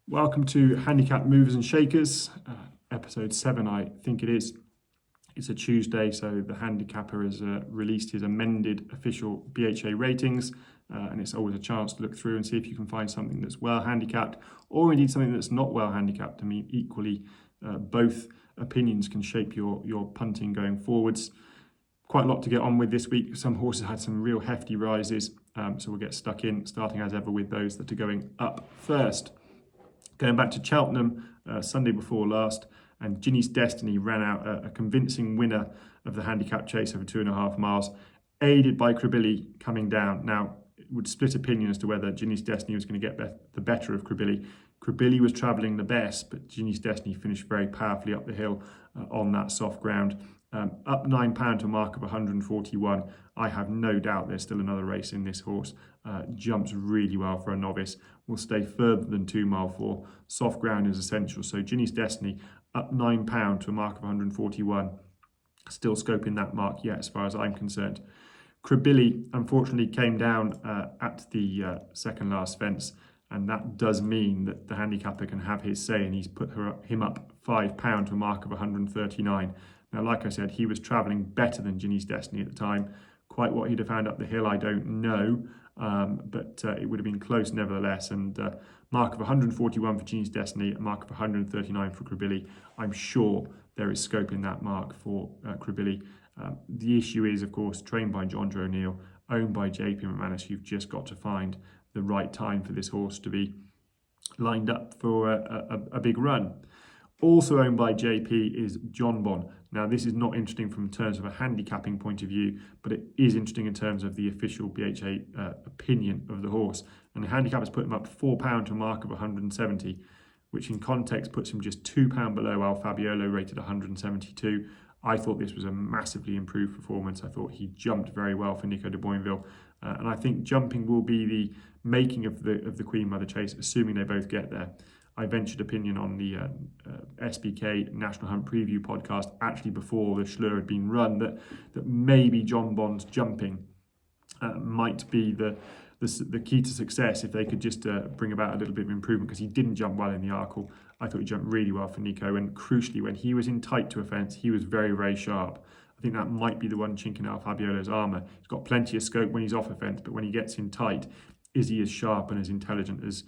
Welcome to Handicap Movers and Shakers, episode 7, I think it is. It's a Tuesday, so the handicapper has released his amended official BHA ratings, and it's always a chance to look through and see if you can find something that's well handicapped, or indeed something that's not well handicapped. I mean, equally, both opinions can shape your punting going forwards. Quite a lot to get on with this week. Some horses had some real hefty rises, so we'll get stuck in, starting as ever with those that are going up first. Going back to Cheltenham, Sunday before last, and Jinny Destiny ran out a convincing winner of the handicap chase over 2.5 miles, aided by Crebilly coming down. Now, it would split opinion as to whether Jinny Destiny was going to get the better of Crebilly. Crebilly was travelling the best, but Jinny Destiny finished very powerfully up the hill on that soft ground. Up £9 to a mark of 141. I have no doubt there's still another race in this horse. Jumps really well for a novice. Will stay further than 2 mile 4. Soft ground is essential. So Jinny's Destiny up £9 to a mark of 141. Still scoping that mark yet, as far as I'm concerned. Crebilly unfortunately came down at the second last fence, and that does mean that the handicapper can have his say, and he's put him up £5 to a mark of 139. Now, like I said, he was travelling better than Jinny's Destiny at the time. Quite what he'd have found up the hill, I don't know, but it would have been close nevertheless. And mark of 141 for Jinny's Destiny, a mark of 139 for Crebilly. I'm sure there is scope in that mark for Crebilly. The issue is, of course, trained by John O'Neill, owned by JP McManus. You've just got to find the right time for this horse to be lined up for a big run. Also owned by JP is Jonbon. Now, this is not interesting from terms of a handicapping point of view, but it is interesting in terms of the official BHA opinion of the horse. And the handicap has put him up £4 to a mark of 170, which in context puts him just £2 below Al Fabiolo, rated 172. I thought this was a massively improved performance. I thought he jumped very well for Nico de Boinville. And I think jumping will be the making of the Queen Mother chase, assuming they both get there. I ventured opinion on the SBK National Hunt Preview podcast actually before the Schlur had been run that maybe Jonbon's jumping might be the key to success if they could just bring about a little bit of improvement, because he didn't jump well in the Arkle. I thought he jumped really well for Nico, and crucially when he was in tight to a fence, he was very, very sharp. I think that might be the one chink in Al Fabiolo's armour. He's got plenty of scope when he's off a fence, but when he gets in tight, is he as sharp and as intelligent as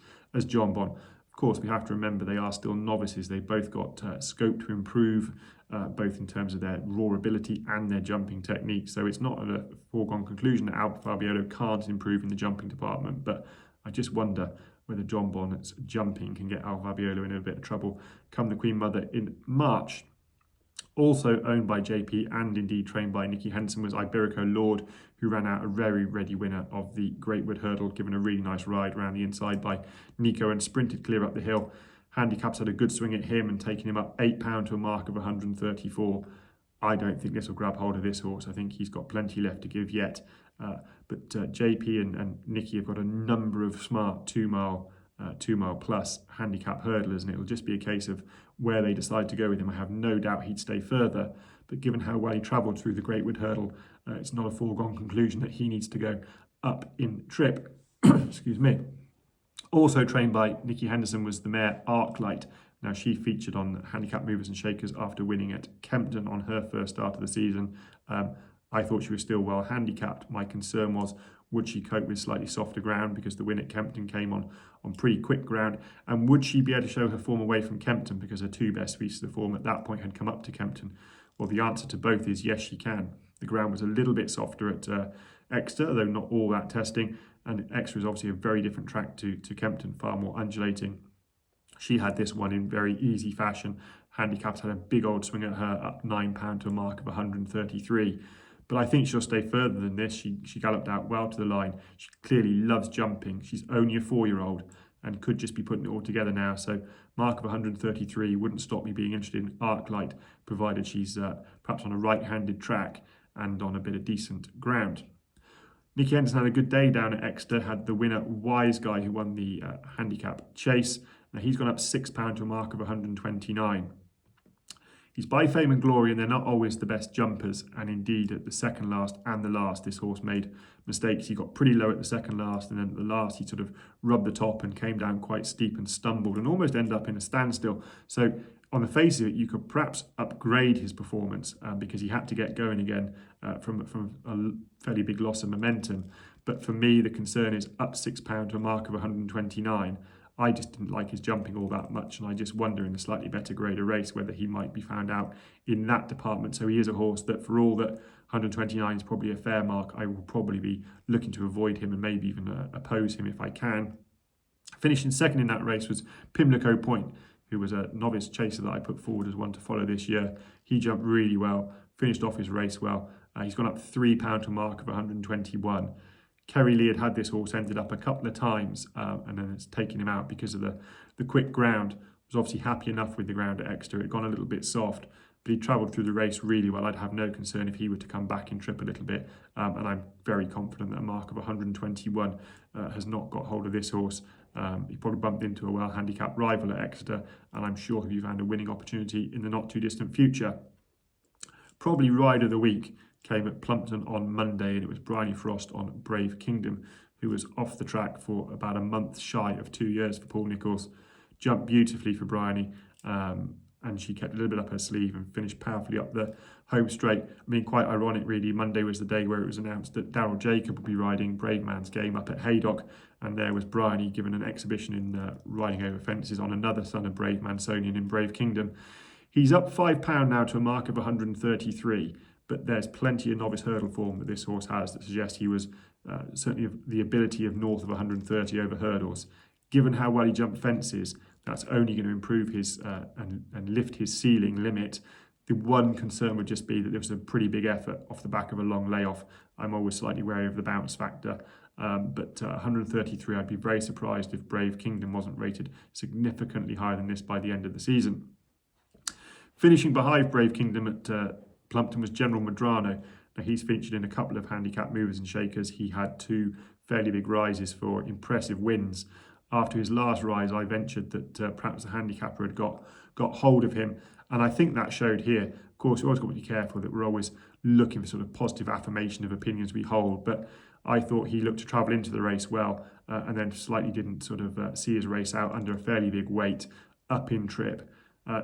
Jonbon? Of course, we have to remember they are still novices. They've both got scope to improve, both in terms of their raw ability and their jumping technique. So it's not a foregone conclusion that Al Fabiolo can't improve in the jumping department. But I just wonder whether Jonbon's jumping can get Al Fabiolo in a bit of trouble come the Queen Mother in March. Also owned by JP and indeed trained by Nicky Henderson was Iberico Lord, who ran out a very ready winner of the Great Wood Hurdle, given a really nice ride around the inside by Nico and sprinted clear up the hill. Handicaps had a good swing at him and taking him up £8 to a mark of 134. I don't think this will grab hold of this horse. I think he's got plenty left to give yet. But JP and Nicky have got a number of smart 2 mile plus handicap hurdlers, and it'll just be a case of where they decide to go with him. I have no doubt he'd stay further, but given how well he travelled through the Great Wood Hurdle, it's not a foregone conclusion that he needs to go up in trip. Excuse me. Also trained by Nicky Henderson was the mare Arclight. Now, she featured on Handicap Movers and Shakers after winning at Kempton on her first start of the season. I thought she was still well handicapped. My concern was, would she cope with slightly softer ground, because the win at Kempton came on pretty quick ground? And would she be able to show her form away from Kempton, because her 2 best weeks of form at that point had come up to Kempton? Well, the answer to both is yes, she can. The ground was a little bit softer at Exeter, though not all that testing. And Exeter is obviously a very different track to Kempton, far more undulating. She had this one in very easy fashion. Handicaps had a big old swing at her, up £9 to a mark of 133. But I think she'll stay further than this. She galloped out well to the line. She clearly loves jumping. She's only a 4-year-old and could just be putting it all together now. So mark of 133 wouldn't stop me being interested in Arclight, provided she's perhaps on a right-handed track and on a bit of decent ground. Nicky Henderson had a good day down at Exeter, had the winner Wiseguy, who won the handicap chase. Now he's gone up £6 to a mark of 129. He's by fame and glory, and they're not always the best jumpers. And indeed, at the second last and the last, this horse made mistakes. He got pretty low at the second last, and then at the last, he sort of rubbed the top and came down quite steep and stumbled and almost ended up in a standstill. So on the face of it, you could perhaps upgrade his performance because he had to get going again from a fairly big loss of momentum. But for me, the concern is up £6 to a mark of 129. I just didn't like his jumping all that much, and I just wonder in a slightly better grade of race whether he might be found out in that department. So he is a horse that, for all that 129 is probably a fair mark, I will probably be looking to avoid him and maybe even oppose him if I can. Finishing second in that race was Pimlico Point, who was a novice chaser that I put forward as one to follow this year. He jumped really well, finished off his race well. He's gone up £3 to a mark of 121. Kerry Lee had this horse, ended up a couple of times, and then it's taken him out because of the quick ground. Was obviously happy enough with the ground at Exeter. It had gone a little bit soft, but he travelled through the race really well. I'd have no concern if he were to come back and trip a little bit, and I'm very confident that a mark of 121 has not got hold of this horse. He probably bumped into a well-handicapped rival at Exeter, and I'm sure he'll be found a winning opportunity in the not-too-distant future. Probably Ride of the Week came at Plumpton on Monday, and it was Bryony Frost on Brave Kingdom, who was off the track for about a month shy of 2 years for Paul Nicholls. Jumped beautifully for Bryony, and she kept a little bit up her sleeve and finished powerfully up the home straight. I mean, quite ironic really, Monday was the day where it was announced that Daryl Jacob would be riding Brave Man's Game up at Haydock, and there was Bryony given an exhibition in riding over fences on another son of Brave Mansonian in Brave Kingdom. He's up £5 now to a mark of 133. But there's plenty of novice hurdle form that this horse has that suggests he was certainly of the ability of north of 130 over hurdles. Given how well he jumped fences, that's only going to improve his and lift his ceiling limit. The one concern would just be that there was a pretty big effort off the back of a long layoff. I'm always slightly wary of the bounce factor. But 133, I'd be very surprised if Brave Kingdom wasn't rated significantly higher than this by the end of the season. Finishing behind Brave Kingdom at Plumpton was General Medrano. Now, he's featured in a couple of handicap movers and shakers. He had two fairly big rises for impressive wins. After his last rise, I ventured that perhaps the handicapper had got hold of him, and I think that showed here. Of course, we always got to be careful that we're always looking for sort of positive affirmation of opinions we hold, but I thought he looked to travel into the race well, and then slightly didn't sort of see his race out under a fairly big weight up in trip.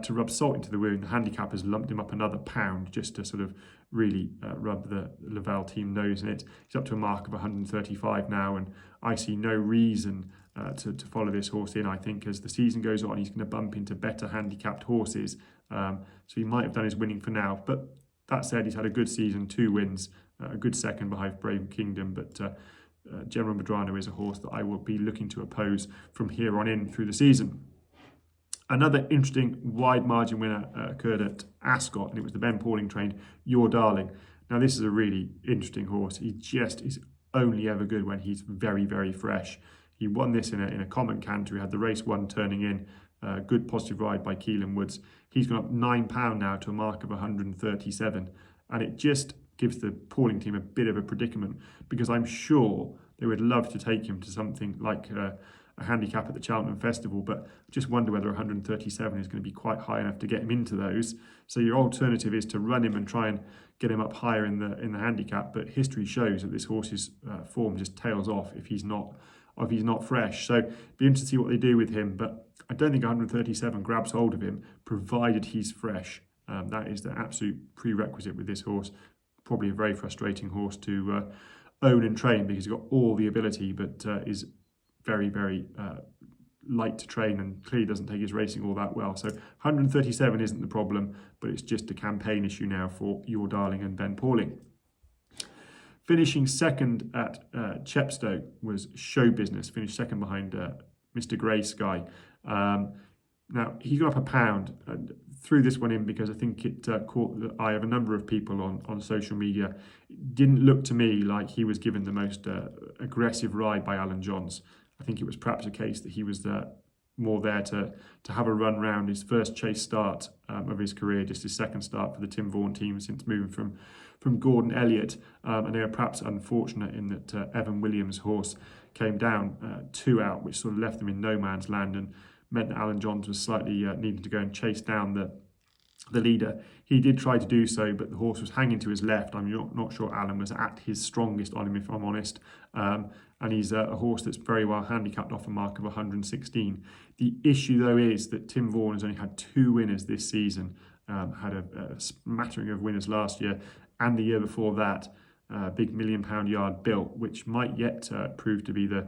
To rub salt into the wound, the handicappers lumped him up another £1 just to sort of really rub the Lavelle team nose in it. He's up to a mark of 135 now, and I see no reason to follow this horse in. I think as the season goes on, he's going to bump into better handicapped horses. So he might have done his winning for now. But that said, he's had a good season, 2 wins, a good second behind Brave Kingdom. But General Medrano is a horse that I will be looking to oppose from here on in through the season. Another interesting wide margin winner occurred at Ascot, and it was the Ben Pauling trained Your Darling. Now, this is a really interesting horse. He just is only ever good when he's very, very fresh. He won this in a common canter. He had the race 1 turning in. Good positive ride by Keelan Woods. He's gone up £9 now to a mark of 137. And it just gives the Pauling team a bit of a predicament, because I'm sure they would love to take him to something like a handicap at the Cheltenham Festival, but I just wonder whether 137 is going to be quite high enough to get him into those. So your alternative is to run him and try and get him up higher in the handicap, but history shows that this horse's form just tails off if he's not fresh. So be interested to see what they do with him, but I don't think 137 grabs hold of him, provided he's fresh. That is the absolute prerequisite with this horse. Probably a very frustrating horse to own and train, because he's got all the ability, but is very, very light to train and clearly doesn't take his racing all that well. So 137 isn't the problem, but it's just a campaign issue now for Your Darling and Ben Pauling. Finishing second at Chepstow was Show Business, finished second behind Mr. Grey Sky. Now, he got up £1 and threw this one in because I think it caught the eye of a number of people on social media. It didn't look to me like he was given the most aggressive ride by Alan Johns. I think it was perhaps a case that he was more there to have a run round his first chase start of his career, just his second start for the Tim Vaughan team since moving from Gordon Elliott. And they were perhaps unfortunate in that Evan Williams' horse came down 2 out, which sort of left them in no man's land and meant that Alan Johns was slightly needing to go and chase down the leader. He did try to do so, but the horse was hanging to his left. I'm not sure Alan was at his strongest on him, if I'm honest. And he's a horse that's very well handicapped off a mark of 116. The issue, though, is that Tim Vaughan has only had 2 winners this season. Had a smattering of winners last year, and the year before that, big £1 million yard built, which might yet prove to be the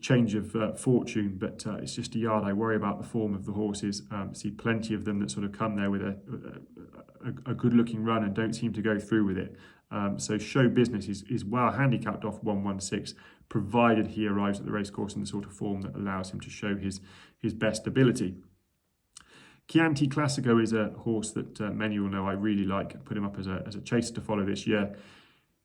change of fortune, but it's just a yard I worry about the form of the horses. See plenty of them that sort of come there with a good-looking run and don't seem to go through with it. So Show Business is well handicapped off 116, provided he arrives at the racecourse in the sort of form that allows him to show his best ability. Chianti Classico is a horse that many will know I really like. Put him up as a chaser to follow this year.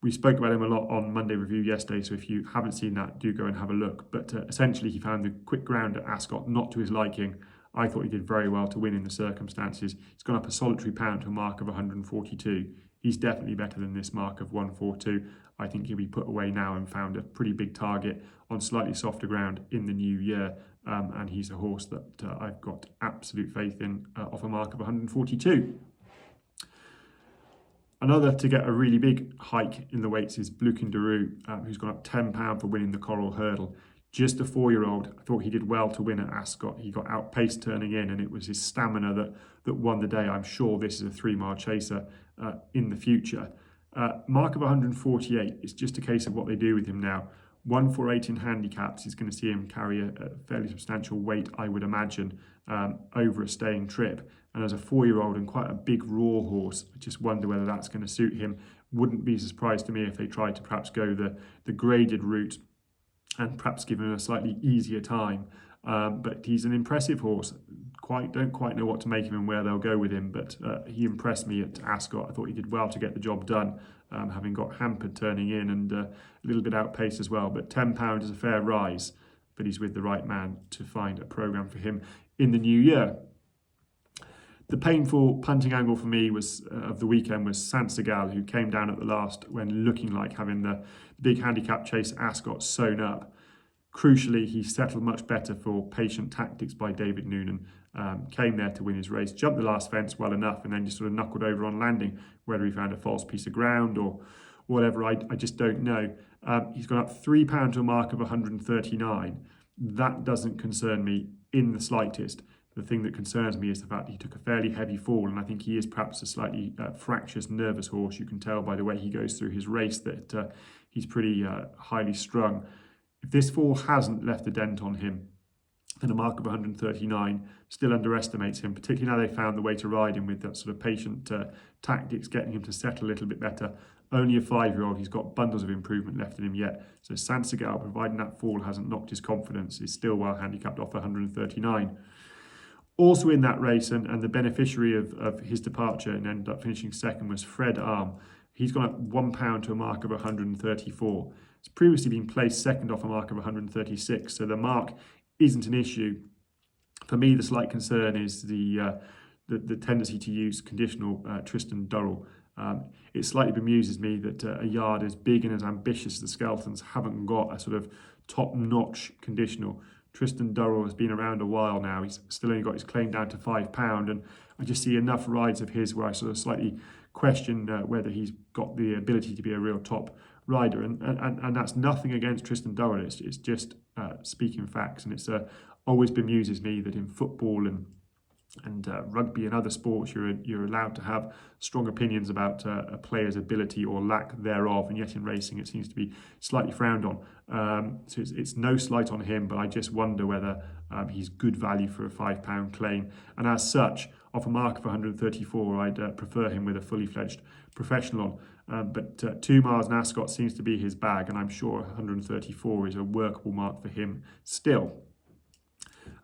We spoke about him a lot on Monday Review yesterday, so if you haven't seen that, do go and have a look. But essentially, he found the quick ground at Ascot not to his liking. I thought he did very well to win in the circumstances. He's gone up a solitary pound to a mark of 142. He's definitely better than this mark of 142. I think he'll be put away now and found a pretty big target on slightly softer ground in the new year. And he's a horse that I've got absolute faith in off a mark of 142. Another to get a really big hike in the weights is Blueking D'Oroux, who's gone up £10 for winning the Coral Hurdle. Just a 4-year-old. I thought he did well to win at Ascot. He got outpaced turning in, and it was his stamina that won the day. I'm sure this is a 3-mile chaser in the future. Mark of 148. It's just a case of what they do with him now. 148 in handicaps is going to see him carry a fairly substantial weight, I would imagine, over a staying trip. And as a 4-year-old and quite a big raw horse, I just wonder whether that's going to suit him. Wouldn't be surprised to me if they tried to perhaps go the graded route and perhaps give him a slightly easier time. But he's an impressive horse. Don't quite know what to make of him and where they'll go with him, but he impressed me at Ascot. I thought he did well to get the job done, having got hampered turning in and a little bit outpaced as well. But £10 is a fair rise, but he's with the right man to find a programme for him in the new year. The painful punting angle for me of the weekend was Segal, who came down at the last when looking like having the big handicap chase Ascot sewn up. Crucially, he settled much better for patient tactics by David Noonan. Came there to win his race, jumped the last fence well enough, and then just sort of knuckled over on landing. Whether he found a false piece of ground or whatever, I just don't know. He's gone up £3 to a mark of 139. That doesn't concern me in the slightest. The thing that concerns me is the fact that he took a fairly heavy fall, and I think he is perhaps a slightly fractious, nervous horse. You can tell by the way he goes through his race that he's pretty highly strung. If this fall hasn't left a dent on him, then a mark of 139 still underestimates him, particularly now they found the way to ride him with that sort of patient tactics, getting him to settle a little bit better. Only a 5-year-old, he's got bundles of improvement left in him yet. So Segal, providing that fall hasn't knocked his confidence, is still well handicapped off 139. Also in that race, and the beneficiary of his departure and ended up finishing second, was Frere D'Armes. He's gone up £1 to a mark of 134. It's previously been placed second off a mark of 136, so the mark isn't an issue. For me, the slight concern is the tendency to use conditional Tristan D'Oroux. It slightly bemuses me that a yard as big and as ambitious as the Skeltons haven't got a sort of top-notch conditional. Tristan D'Oroux has been around a while now. He's still only got his claim down to £5, and I just see enough rides of his where I sort of slightly question whether he's got the ability to be a real top rider. And that's nothing against Tristan D'Oroux. It's just speaking facts, and it's always bemuses me that in football and rugby and other sports you're allowed to have strong opinions about a player's ability or lack thereof, and yet in racing it seems to be slightly frowned on. So it's no slight on him, but I just wonder whether he's good value for a £5 claim, and as such, off a mark of 134, I'd prefer him with a fully fledged professional on. But 2 miles in Ascot seems to be his bag, and I'm sure 134 is a workable mark for him still.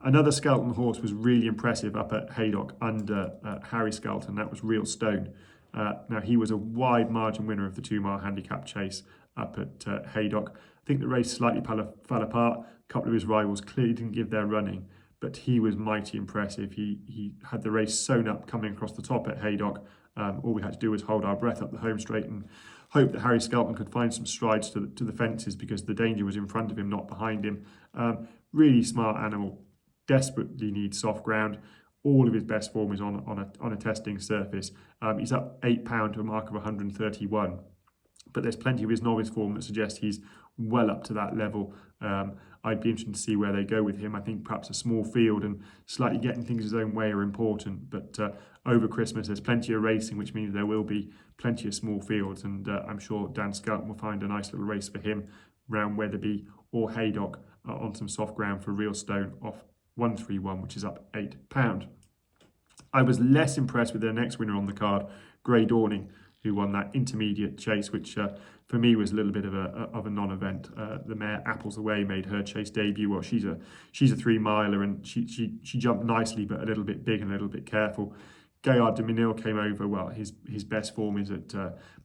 Another Skelton horse was really impressive up at Haydock under Harry Skelton. That was Real Stone. Now, he was a wide margin winner of the 2 mile handicap chase up at Haydock. I think the race slightly fell apart. A couple of his rivals clearly didn't give their running, but he was mighty impressive. He had the race sewn up coming across the top at Haydock. All we had to do was hold our breath up the home straight and hope that Harry Skelton could find some strides to the fences, because the danger was in front of him, not behind him. Really smart animal. Desperately needs soft ground. all of his best form is on a testing surface. He's up £8 to a mark of 131. But there's plenty of his novice form that suggests he's well up to that level. I'd be interested to see where they go with him. I think perhaps a small field and slightly getting things his own way are important. But over Christmas, there's plenty of racing, which means there will be plenty of small fields. And I'm sure Dan Skelton will find a nice little race for him round Wetherby or Haydock on some soft ground for Real Stone off 131, which is up £8. I was less impressed with their next winner on the card, Grey Dawning, who won that intermediate chase, which for me was a little bit of a non-event. The mare Apples Away made her chase debut. Well, she's a 3-miler, and she jumped nicely, but a little bit big and a little bit careful. Gaillard de Minil came over. Well, his best form is at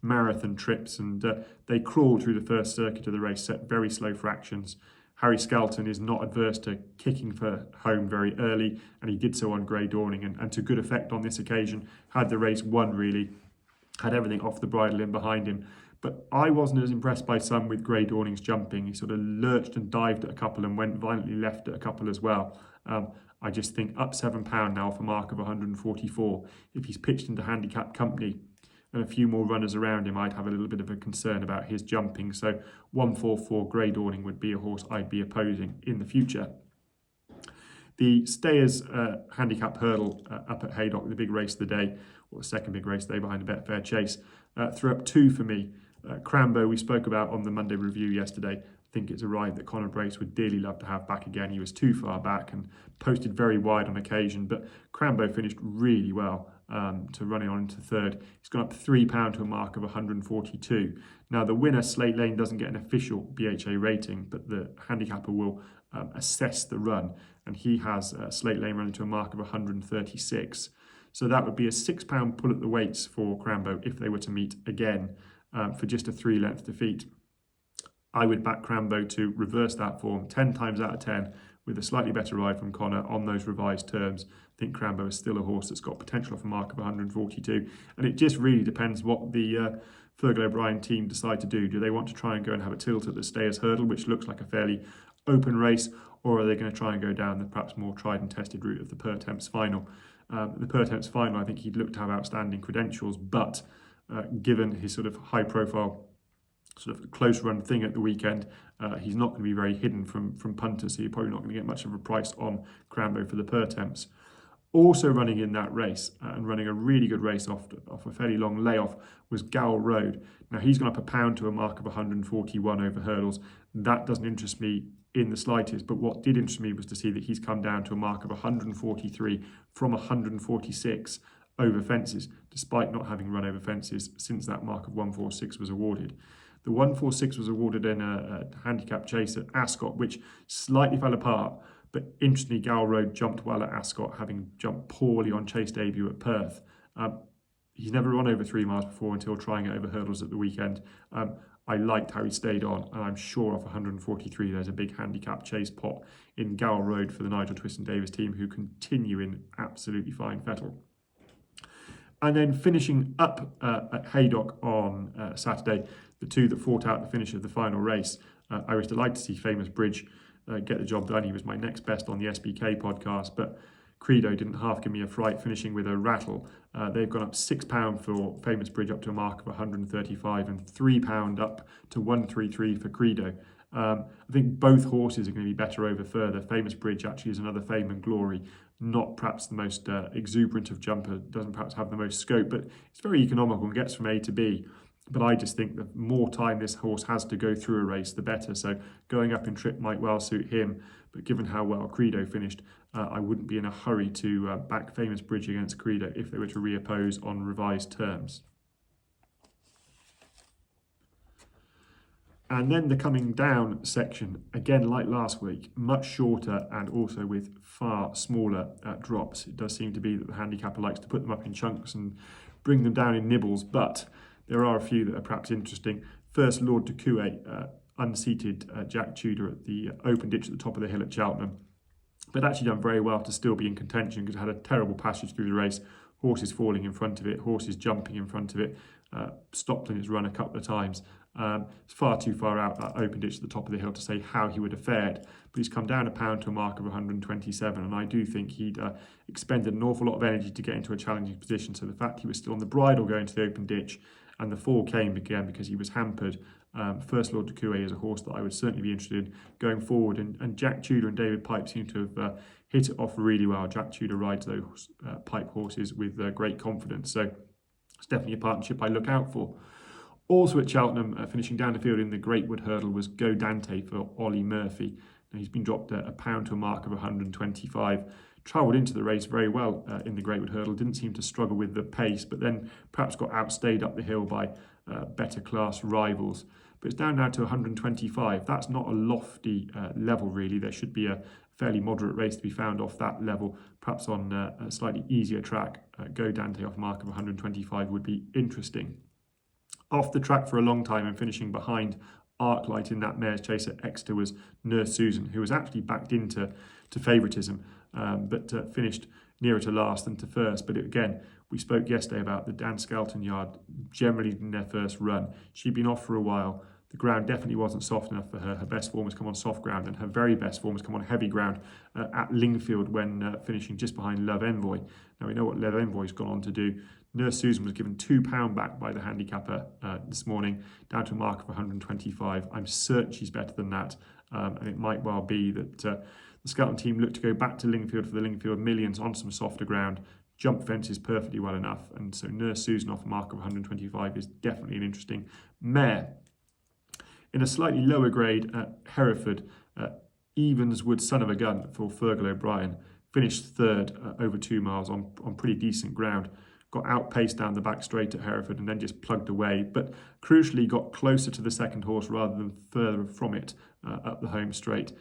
marathon trips, and they crawled through the first circuit of the race, set very slow fractions. Harry Skelton is not adverse to kicking for home very early, and he did so on Grey Dawning, and to good effect on this occasion. Had the race won, really. Had everything off the bridle in behind him. But I wasn't as impressed by some with Grey Dawning's jumping. He sort of lurched and dived at a couple and went violently left at a couple as well. I just think up £7 now for a mark of 144. If he's pitched into handicap company and a few more runners around him, I'd have a little bit of a concern about his jumping. So 144 Grey Dawning would be a horse I'd be opposing in the future. The Stayers handicap hurdle up at Haydock, the big race of the day, or the second big race of the day behind the Betfair Chase, threw up 2 for me. Crambo, we spoke about on the Monday review yesterday. I think it's a ride that Conor Brace would dearly love to have back again. He was too far back and posted very wide on occasion, but Crambo finished really well to running on into third. He's gone up £3 to a mark of 142. Now, the winner, Slate Lane, doesn't get an official BHA rating, but the handicapper will assess the run, and he has Slate Lane running to a mark of 136. So that would be a £6 pull at the weights for Crambo if they were to meet again for just a 3-length defeat. I would back Crambo to reverse that form 10 times out of 10 with a slightly better ride from Conor on those revised terms. I think Crambo is still a horse that's got potential for a mark of 142. And it just really depends what the Fergal O'Brien team decide to do. Do they want to try and go and have a tilt at the Stayers Hurdle, which looks like a fairly open race, or are they going to try and go down the perhaps more tried and tested route of the Pertemps Final? The Pertemps Final, I think he'd look to have outstanding credentials, but given his sort of high-profile, sort of close-run thing at the weekend, he's not going to be very hidden from punters, so you're probably not going to get much of a price on Crambo for the Pertemps. Also running in that race and running a really good race off a fairly long layoff was Gowel Road. Now, he's gone up £1 to a mark of 141 over hurdles. That doesn't interest me in the slightest, but what did interest me was to see that he's come down to a mark of 143 from 146 over fences, despite not having run over fences since that mark of 146 was awarded. The 146 was awarded in a handicap chase at Ascot, which slightly fell apart, but interestingly, Gowel Road jumped well at Ascot, having jumped poorly on chase debut at Perth. He's never run over 3 miles before until trying it over hurdles at the weekend. I liked how he stayed on, and I'm sure off 143 there's a big handicap chase pot in Gowel Road for the Nigel Twiston-Davies team, who continue in absolutely fine fettle. And then finishing up at Haydock on Saturday, the 2 that fought out the finish of the final race. I was delighted to see Famous Bridge get the job done. He was my next best on the SBK podcast, but Credo didn't half give me a fright, finishing with a rattle. They've gone up £6 for Famous Bridge up to a mark of 135 and £3 up to 133 for Credo. I think both horses are going to be better over further. Famous Bridge actually is another Fame and Glory, not perhaps the most exuberant of jumper, doesn't perhaps have the most scope, but it's very economical and gets from A to B. But I just think the more time this horse has to go through a race, the better. So going up in trip might well suit him. But given how well Credo finished, I wouldn't be in a hurry to back Famous Bridge against Credo if they were to reoppose on revised terms. And then the coming down section, again like last week, much shorter and also with far smaller drops. It does seem to be that the handicapper likes to put them up in chunks and bring them down in nibbles, but there are a few that are perhaps interesting. First, Lord de Cuet unseated Jack Tudor at the open ditch at the top of the hill at Cheltenham, but actually done very well to still be in contention because it had a terrible passage through the race. Horses falling in front of it, horses jumping in front of it, stopped in its run a couple of times, It's far too far out that open ditch at the top of the hill to say how he would have fared, but he's come down a pound to a mark of 127, and I do think he'd expended an awful lot of energy to get into a challenging position. So the fact he was still on the bridle going to the open ditch, and the fall came again because he was hampered. First Lord de Cuet is a horse that I would certainly be interested in going forward, and Jack Tudor and David Pipe seem to have hit it off really well. Jack Tudor rides those Pipe horses with great confidence, so it's definitely a partnership I look out for. Also at Cheltenham, finishing down the field in the Greatwood Hurdle was Go Dante for Ollie Murphy. Now, he's been dropped a pound to a mark of 125. Travelled into the race very well in the Greatwood Hurdle, didn't seem to struggle with the pace, but then perhaps got outstayed up the hill by better class rivals. But it's down now to 125. That's not a lofty level, really. There should be a fairly moderate race to be found off that level, perhaps on a slightly easier track. Go Dante off a mark of 125 would be interesting. Off the track for a long time and finishing behind Arclight in that mare's chase at Exeter was Nurse Susan, who was actually backed into favouritism, but finished nearer to last than to first. But again, we spoke yesterday about the Dan Skelton yard generally in their first run. She'd been off for a while. The ground definitely wasn't soft enough for her. Her best form has come on soft ground, and her very best form has come on heavy ground at Lingfield when finishing just behind Love Envoy. Now we know what Love Envoy's gone on to do. Nurse Susan was given £2 back by the handicapper this morning, down to a mark of 125. I'm certain she's better than that, and it might well be that the Skelton team look to go back to Lingfield for the Lingfield Millions on some softer ground. Jump fences perfectly well enough, and so Nurse Susan off a mark of 125 is definitely an interesting mare. In a slightly lower grade at Hereford, Evenswoodsonofagun for Fergal O'Brien finished third over 2 miles on pretty decent ground. Got outpaced down the back straight at Hereford and then just plugged away, but crucially got closer to the second horse rather than further from it up the home straight.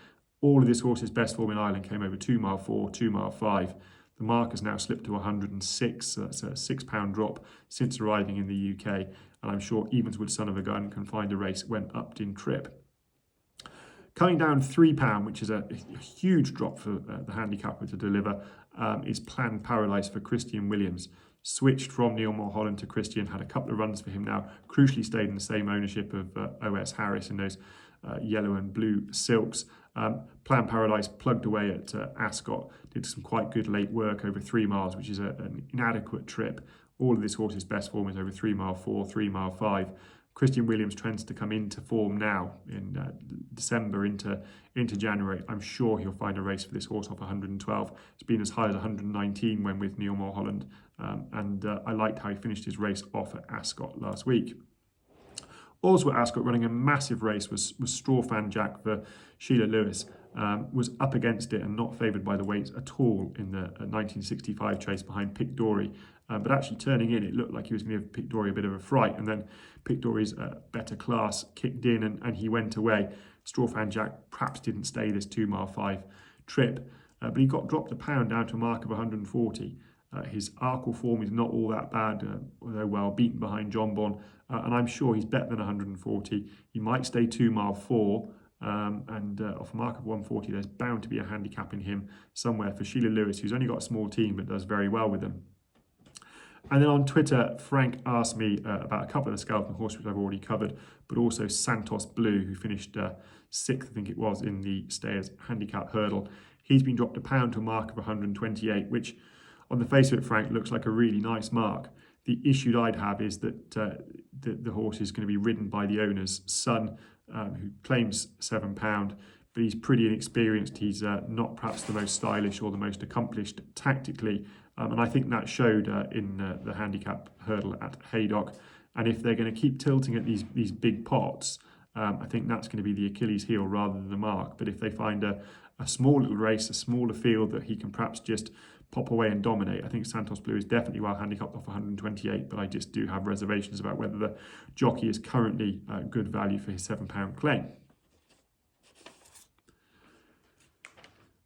All of this horse's best form in Ireland came over 2 mile 4, 2 mile 5. The mark has now slipped to 106, so that's a £6 drop since arriving in the UK, and I'm sure Evenswoodsonofagun can find a race when upped in trip. Coming down £3, which is a huge drop for the handicapper to deliver, is Planned Paradise for Christian Williams. Switched from Neil Mulholland to Christian, had a couple of runs for him now, crucially stayed in the same ownership of OS Harris in those yellow and blue silks. Planned Paradise plugged away at Ascot, did some quite good late work over 3 miles, which is an inadequate trip. All of this horse's best form is over 3 mile 4, 3 mile 5. Christian Williams trends to come into form now in December into January. I'm sure he'll find a race for this horse off 112. It's been as high as 119 when with Neil Mulholland, and I liked how he finished his race off at Ascot last week. Also at Ascot, running a massive race was Strawfan Jack for Sheila Lewis. Was up against it and not favoured by the weights at all in the 1965 chase behind Pic D'Orhy. But actually turning in, it looked like he was going to give Pic D'Orhy a bit of a fright, and then Pic D'Orhy's better class kicked in and he went away. Strawfan Jack perhaps didn't stay this 2 mile 5 trip, but he got dropped a pound down to a mark of 140. His Arkle form is not all that bad, although well beaten behind Jonbon, and I'm sure he's better than 140. He might stay 2 mile 4, and off a mark of 140, there's bound to be a handicap in him somewhere for Sheila Lewis, who's only got a small team but does very well with them. And then on Twitter, Frank asked me about a couple of the Skelton horses which I've already covered, but also Santos Blue, who finished 6th, I think it was, in the Stayers Handicap Hurdle. He's been dropped a pound to a mark of 128, which on the face of it, Frank, looks like a really nice mark. The issue I'd have is that the horse is going to be ridden by the owner's son, who claims £7, but he's pretty inexperienced. He's not perhaps the most stylish or the most accomplished tactically, and I think that showed in the handicap hurdle at Haydock. And if they're going to keep tilting at these big pots, I think that's going to be the Achilles heel rather than the mark. But if they find a small little race, a smaller field that he can perhaps just pop away and dominate, I think Santos Blue is definitely well handicapped off 128, but I just do have reservations about whether the jockey is currently good value for his £7 claim.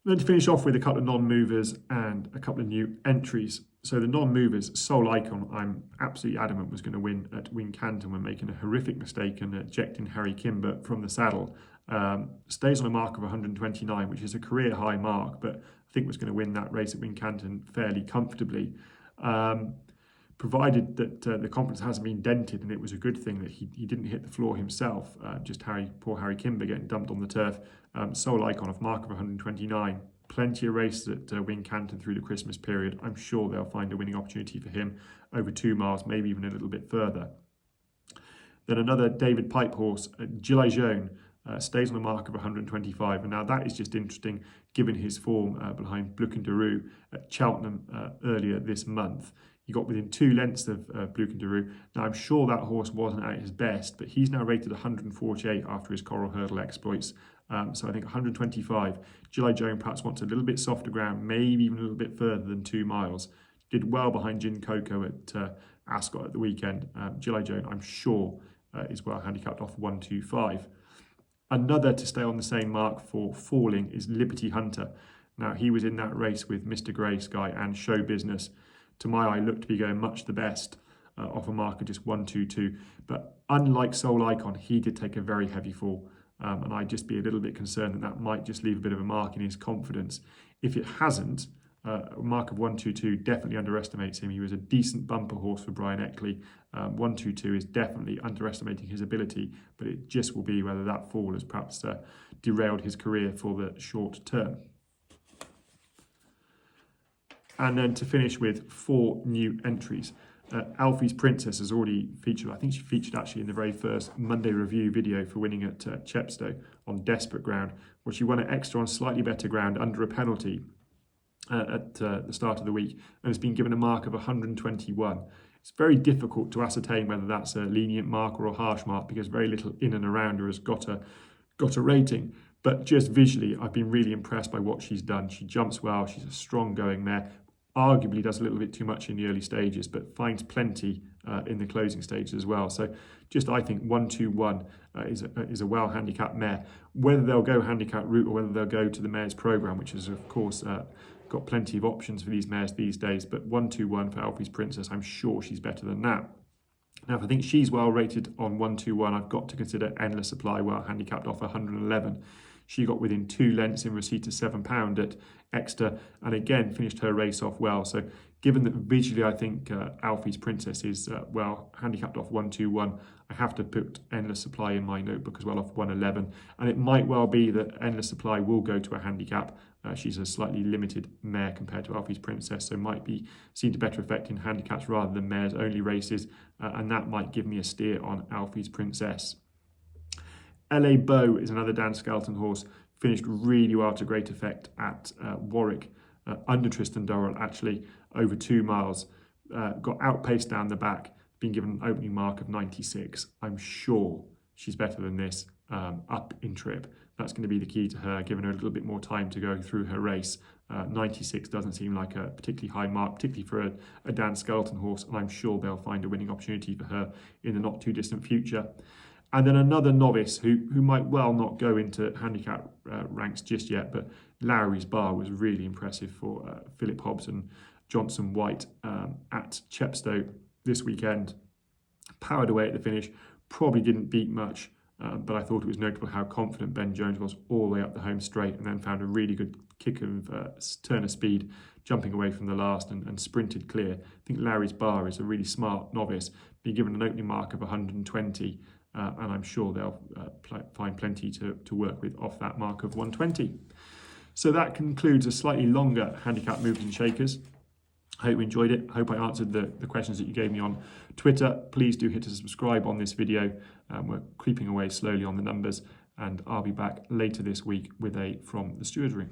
Then to finish off with a couple of non-movers and a couple of new entries. So the non-movers, Soul Icon, I'm absolutely adamant was going to win at Wincanton when making a horrific mistake and ejecting Harry Kimber from the saddle. Stays on a mark of 129, which is a career high mark, but I think was going to win that race at Wincanton fairly comfortably. provided that the confidence hasn't been dented, and it was a good thing that he didn't hit the floor himself, just poor Harry Kimber getting dumped on the turf. Sole Icon of mark of 129. Plenty of races at Wincanton through the Christmas period. I'm sure they'll find a winning opportunity for him over 2 miles, maybe even a little bit further. Then another David Pipe horse, Jiliajione, stays on a mark of 125. And now that is just interesting, given his form behind Blueking D'Oroux at Cheltenham earlier this month. He got within 2 lengths of Blueking D'Oroux. Now, I'm sure that horse wasn't at his best, but he's now rated 148 after his Coral Hurdle exploits. So I think 125. Jiliajione perhaps wants a little bit softer ground, maybe even a little bit further than 2 miles. Did well behind Gin Coco at Ascot at the weekend. Jiliajione, I'm sure, is well handicapped off 125. Another to stay on the same mark for falling is Libberty Hunter. Now, he was in that race with Mr. Grey Sky and Show Business. To my eye, looked to be going much the best off a mark of just 122. But unlike Sole Icon, he did take a very heavy fall. And I'd just be a little bit concerned that might just leave a bit of a mark in his confidence. If it hasn't, a mark of 122 definitely underestimates him. He was a decent bumper horse for Brian Eckley. 122 is definitely underestimating his ability, but it just will be whether that fall has perhaps derailed his career for the short term. And then to finish with 4 new entries. Alfie's Princess has already featured, I think she featured actually in the very first Monday review video for winning at Chepstow on desperate ground, where she won at extra on slightly better ground under a penalty at the start of the week, and has been given a mark of 121. It's very difficult to ascertain whether that's a lenient mark or a harsh mark, because very little in and around her has got a rating. But just visually, I've been really impressed by what she's done. She jumps well, she's a strong going mare. Arguably does a little bit too much in the early stages, but finds plenty in the closing stages as well. So just, I think 121 is a well handicapped mare. Whether they'll go handicap route or whether they'll go to the mares program, which is of course got plenty of options for these mares these days, but 121 for Alfie's Princess, I'm sure she's better than that. Now, if I think she's well rated on 121, I've got to consider Endless Supply well handicapped off 111. She got within 2 lengths in receipt of £7 at Exeter, and again finished her race off well. So given that visually I think Alfie's Princess is well handicapped off 121, I have to put Endless Supply in my notebook as well off 111. And it might well be that Endless Supply will go to a handicap. She's a slightly limited mare compared to Alfie's Princess, so might be seen to better effect in handicaps rather than mares only races, and that might give me a steer on Alfie's Princess. Elle Est Beau is another Dan Skelton horse, finished really well to great effect at Warwick, under Tristan Durrell actually, over 2 miles. Got outpaced down the back, been given an opening mark of 96. I'm sure she's better than this up in trip. That's going to be the key to her, giving her a little bit more time to go through her race. 96 doesn't seem like a particularly high mark, particularly for a Dan Skelton horse, and I'm sure they'll find a winning opportunity for her in the not too distant future. And then another novice who might well not go into handicap ranks just yet, but Lowry's Bar was really impressive for Philip Hobbs and Johnson White at Chepstow this weekend. Powered away at the finish, probably didn't beat much, but I thought it was notable how confident Ben Jones was all the way up the home straight, and then found a really good kick of turn of speed, jumping away from the last and sprinted clear. I think Lowry's Bar is a really smart novice, being given an opening mark of 120. And I'm sure they'll find plenty to work with off that mark of 120. So that concludes a slightly longer handicap movers and shakers. I hope you enjoyed it. I hope I answered the questions that you gave me on Twitter. Please do hit subscribe on this video. We're creeping away slowly on the numbers, and I'll be back later this week with a From the Stewards Room.